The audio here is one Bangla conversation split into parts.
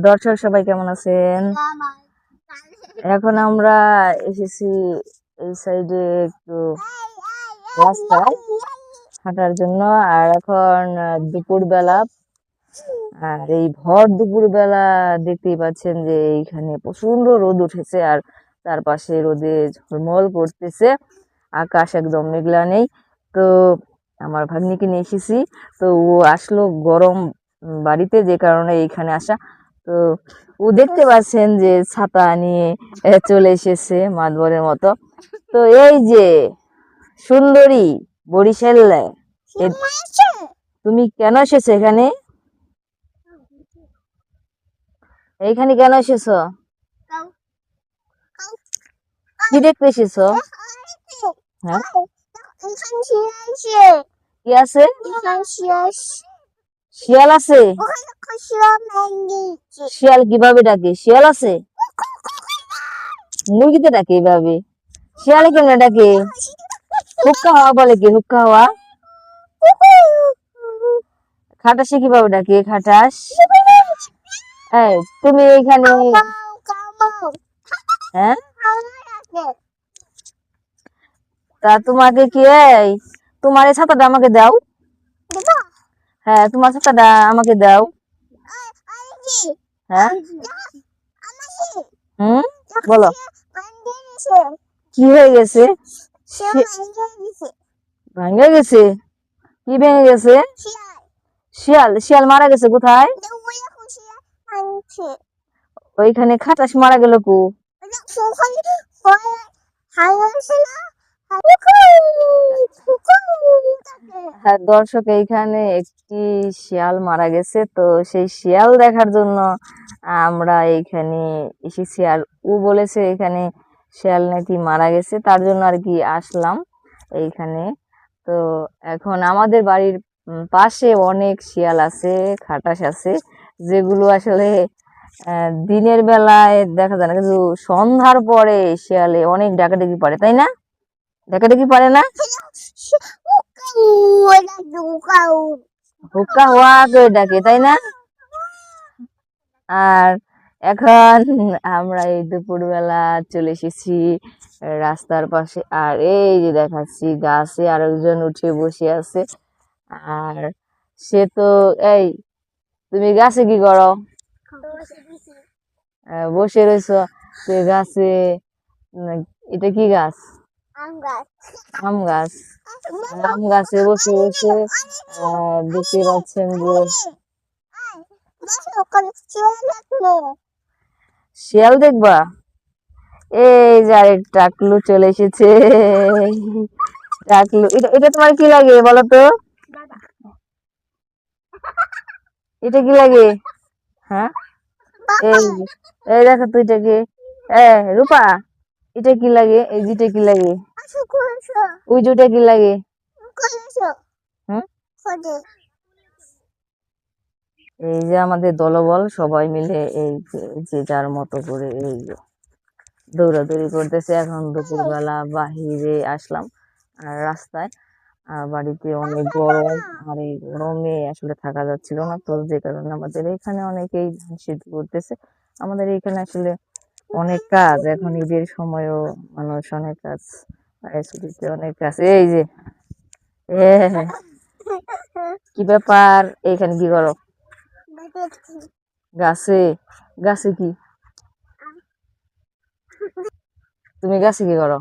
দর্শক সবাই কেমন আছেন? এখন আমরা এসেছি এই সাইডে একটু রাস্তায় হাঁটার জন্য। আর এখন দুপুর বেলা, আর এই ভর দুপুর বেলা দেখতেই পাচ্ছেন যে এইখানে প্রচন্ড রোদ উঠেছে, আর চারপাশে রোদে ঝলমল করতেছে, আকাশ একদম মেঘলা নেই। তো আমার ভাগ্নিকে নিয়ে এসেছি, তো ও আসলো গরম বাড়িতে, যে কারণে এইখানে আসা। তো ও দেখতে পাচ্ছেন যে ছাতা নিয়ে চলে এসেছে মাতবরের মতো। তো এই যে সুন্দরী বরিশাল, তুমি কেন এসেছো এখানে? এইখানে কেন এসেছো? কি দেখতে এসেছো? হ্যাঁ, কি আছে? শিয়াল আছে? শিয়াল কিভাবে ডাকে? শিয়াল আছে? মুরগিতে ডাকে এইভাবে? শিয়ালে কেমনে ডাকে? হুক্কা হওয়া বলে কি? হুক্কা হওয়া? খাটাসে কিভাবে ডাকে? খাটাস? এই তুমি এইখানে, হ্যাঁ, তা তোমাকে কি, এই তোমার এই ছাতাটা আমাকে দাও। হ্যাঁ, তোমার ছাতাটা আমাকে দাও। হ্যাঁ, হুম, বলো কি হয়ে গেছে? ভেঙে গেছে? কি ভেঙে গেছে? শিয়াল? শিয়াল মারা গেছে কোথায়? ওইখানে খাটাস মারা গেল কো? হ্যাঁ দর্শক, এইখানে একটি শিয়াল মারা গেছে, তো সেই শিয়াল দেখার জন্য আমরা এইখানে এসেছি। আর ও বলেছে এখানে শিয়াল নাকি মারা গেছে, তার জন্য আর কি আসলাম এইখানে। তো এখন আমাদের বাড়ির পাশে অনেক শিয়াল আছে, খাটাস আছে, যেগুলো আসলে দিনের বেলায় দেখা যায় না, কিন্তু সন্ধ্যার পরে শিয়ালে অনেক ডাকাডাকি পারে, তাই না? ডাকাডাকি পারে না? হুক্কা হওয়া করে ডাকে, তাই না? আর এখন আমরা এই দুপুরবেলা চলে এসেছি রাস্তার পাশে, আর এই যে দেখাচ্ছি গাছে আরেকজন উঠে বসে আছে। আর সে তো, এই তুমি গাছে কি করো? বসে রয়েছো তো গাছে? এটা কি গাছ? আম গাছ। আম গাছে বসে বসে দেখতে পাচ্ছেন যে শিয়াল দেখবা? এই যে আরেক টাকলু চলে এসেছে। টাকলু, এটা এটা তোমার কি লাগে বলো তো? এটা কি লাগে? হ্যাঁ, এই এই দেখো তো, এটা কি? রূপা, এটা কি লাগে? এই যেটা কি লাগে? ওই যেটা কি লাগে? হুম, এই যে আমাদের দলবল সবাই মিলে এই যে যার মতো করে এই যে দৌড়াদৌড়ি করতেছে। এখন দুপুরবেলা বাহিরে আসলাম আর রাস্তায়, আর বাড়িতে অনেক গরম, আর এই গরমে আসলে থাকা যাচ্ছিল না, তো যে কারণে আমাদের এখানে অনেকেই ধান সিদ্ধ করতেছে। আমাদের এখানে আসলে অনেক কাজ, এখন ঈদের সময়ও মানুষ অনেক কাজ, ছুটিতে অনেক কাজ। এই যে কি ব্যাপার, এখানে কি করো? গাছে? গাছে কি? তুমি গাছে কি করো?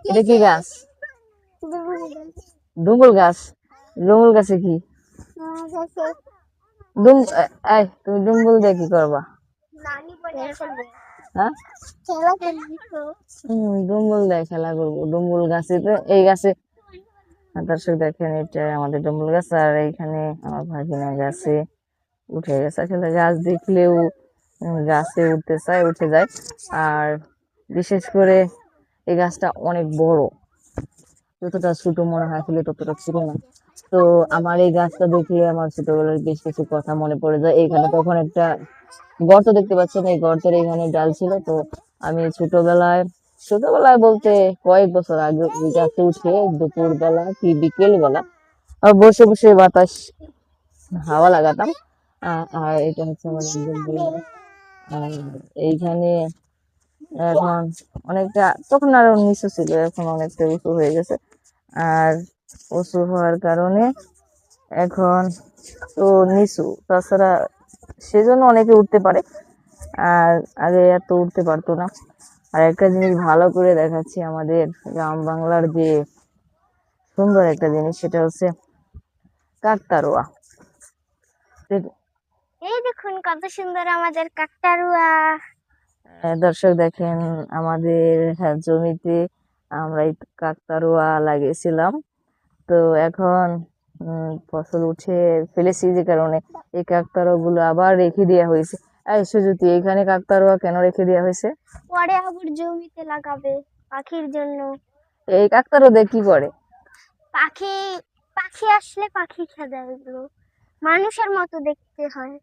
এটা কি গাছ? ডুমুর গাছ? ডুমুর গাছে কি? ডুম এই তুমি ডুমুল দিয়ে কি করবা? হ্যাঁ, ডুমুল দিয়ে খেলা করবো। ডুমুল গাছে তো, এই গাছে দর্শক দেখেন, এটা আমাদের ডুমুল গাছ, আর এইখানে আমার ভাগিনা গাছে উঠে গেছে। আসলে গাছ দেখলেও গাছে উঠতে চায়, উঠে যায়। আর বিশেষ করে এই গাছটা অনেক বড়, যতটা ছোট মনে হয় আসলে ততটা ছোট না। তো আমার এই গাছটা দেখে আমার ছোটবেলার বেশ কিছু কথা মনে পড়ে যায়। এইখানে তখন একটা গর্ত দেখতে পাচ্ছেন, এই গর্তের এখানে ডাল ছিল। তো আমি ছোটবেলায়, ছোটবেলায় বলতে কয়েক বছর আগে ওই গাছে উঠে দুপুর বেলা কি বিকেল বেলা বসে বসে বাতাস হাওয়া লাগাতাম। আর এটা হচ্ছে আমাদের বিল্ডিং। আর এইখানে এখন অনেকটা, তখন আরো নিচু ছিল, এখন অনেকটা উঁচু হয়ে গেছে। আর উঁচু হওয়ার কারণে এখন তো নিচু, তাছাড়া সেজন্য অনেকে উঠতে পারে, আর আগে এত উঠতে পারতো না। আর একটা জিনিস ভালো করে দেখাচ্ছি, আমাদের গ্রাম বাংলার যে সুন্দর একটা জিনিস, সেটা হচ্ছে কাকতাড়ুয়া। এই দেখুন কত সুন্দর আমাদের কাকতাড়ুয়া। দর্শক দেখেন, আমাদের জমিতে আমরা এই কাকতাড়ুয়া লাগিয়েছিলাম। তো এখন ফসল উঠে ফেলেছি, যে কারণে এই কাকতাড়ুয়া গুলো আবার রেখে দেওয়া হয়েছে। এই সুজুতি, এখানে কাকতাড়ুয়া কেন রেখে দেওয়া হয়েছে? পরে আবার জমিতে লাগাবে পাখির জন্য। এই কাকতাড়ুয়া দিয়ে কি করে? পাখি পাখি আসলে পাখি খেয়ে এগুলো মানুষের মতো দেখতে হয়,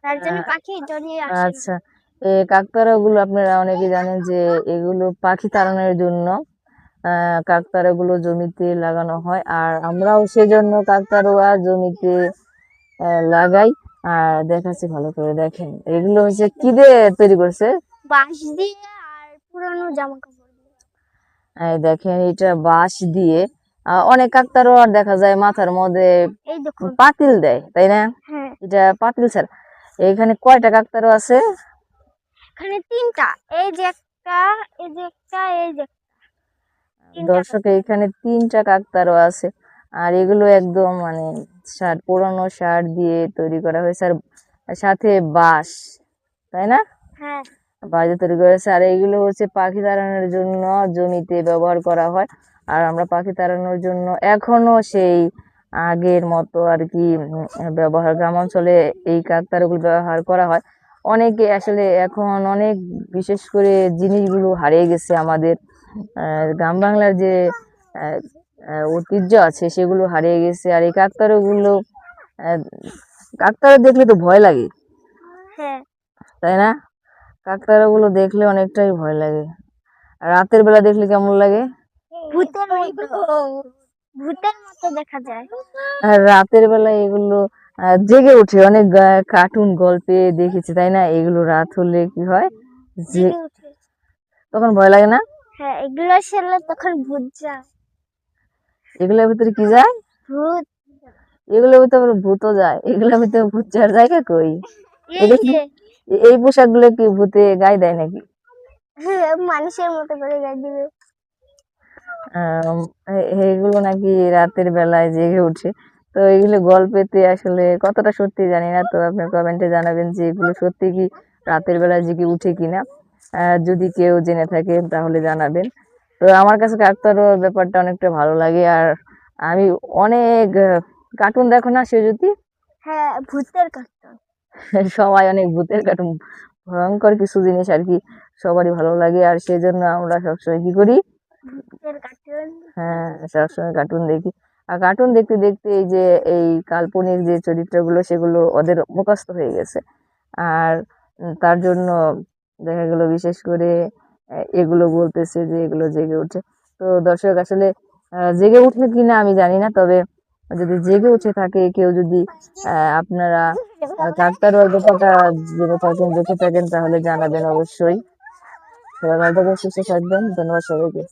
তার জন্য পাখি জন্যই আসে না। আচ্ছা, এই কাকতাড়ুয়া গুলো আপনারা অনেকে জানেন যে এগুলো পাখি তাড়ানোর জন্য কাকতাড়ুয়া গুলো জমিতে লাগানো হয়। আর আমরাও সেজন্য কাকতাড়ুয়া জমিতে লাগাই। আর দেখাচ্ছি, ভালো করে দেখেন, এগুলো হচ্ছে কি দিয়ে তৈরি করছে? বাঁশ দিয়ে আর পুরানো জামা কাপড় দিয়ে। এই দেখেন, এটা বাঁশ দিয়ে। অনেক কাকতাড়ুয়ার দেখা যায় মাথার মধ্যে এই দেখুন, পাতিল দেয়, তাই না? হ্যাঁ এটা পাতিল ছাড়া। এখানে কয়টা কাকতাড়ুয়া আছে? এখানে তিনটা। এই যে একটা, এই যে একটা, এই যে তিনটা দর্শক, এখানে 3টা কাকতাড়ুয়া আছে। আর এগুলো একদম মানে পুরানো সার দিয়ে তৈরি করা হয়েছে, আর সাথে বাঁশ, তাই না? হ্যাঁ বাড়িতে তৈরি করেছে। আর এইগুলো হচ্ছে পাখি তাড়ানোর জন্য জমিতে ব্যবহার করা হয়। আর আমরা পাখি তাড়ানোর জন্য এখনো সেই আগের মতো আর কি ব্যবহার, গ্রাম অঞ্চলে এই কাকতাড়ুয়াগুলো ব্যবহার করা হয়। অনেকে আসলে এখন অনেক, বিশেষ করে জিনিসগুলো হারিয়ে গেছে আমাদের। গ্রাম বাংলার যে আহ, ঐতিহ্য আছে সেগুলো হারিয়ে গেছে। আর এই কাকতাড়ুয়াগুলো, কাকতাড়ুয়া দেখলে তো ভয় লাগে, হ্যাঁ তাই না? কাকতাড়ুয়া গুলো দেখলে অনেকটাই ভয় লাগে। আর রাতের বেলা দেখলে কেমন লাগে? ভূতের মতো, ভূতের মতো দেখা যায়। আর রাতের বেলা এগুলো জেগে ওঠে, অনেক কার্টুন গল্পে দেখেছি, তাই না? এগুলো রাত হলে কি হয়, যে জেগে ওঠে। তখন ভয় লাগে না? হ্যাঁ, এগুলো খেললে তখন ভূত যায়। এগুলোর ভিতরে কি যায়? ভূত। এগুলোর ভিতরে ভূতও যায়? এগুলোর ভিতরে ভূত যাওয়ার জায়গা কই? এই এটা কি, যে এই পোশাক গুলো কি ভূতে গায়ে দেয় নাকি? মানুষের মতো করে গায়ে দিবে। এইগুলো নাকি রাতের বেলায় জেগে ওঠে। তো এগুলো গল্পেতে আসলে কতটা সত্যি জানি না, তো আপনি কমেন্টে জানাবেন যে এগুলো সত্যি কি রাতের বেলায় জেগে উঠে কিনা। যদি কেউ জেনে থাকে তাহলে জানাবেন। তো আমার কাছে কাকতাড়ুয়ার ব্যাপারটা অনেকটা ভালো লাগে। আর আমি অনেক কার্টুন দেখো না সে যদি? হ্যাঁ, ভূতের কার্টুন। সবাই অনেক ভূতের কার্টুন, ভয়ঙ্কর কিছু জিনিস আর কি সবারই ভালো লাগে। আর সেই জন্য আমরা সবসময় কি করি, ভূতের কার্টুন। হ্যাঁ, সবসময় কার্টুন দেখি। আর কার্টুন দেখতে দেখতে এই যে এই কাল্পনিক যে চরিত্রগুলো সেগুলো ওদের মুখস্থ হয়ে গেছে। আর তার জন্য দেখা গেল বিশেষ করে এগুলো বলতেছে যে এগুলো জেগে ওঠে। তো দর্শক আসলে জেগে উঠে কিনা আমি জানি না, তবে যদি জেগে উঠে থাকে কেউ, যদি আপনারা কাকতাড়ুয়ার ব্যাপারটা জেনে থাকেন, দেখে থাকেন, তাহলে জানাবেন অবশ্যই। সবাই ভালো থাকবেন, সুস্থ থাকবেন। ধন্যবাদ সবাইকে।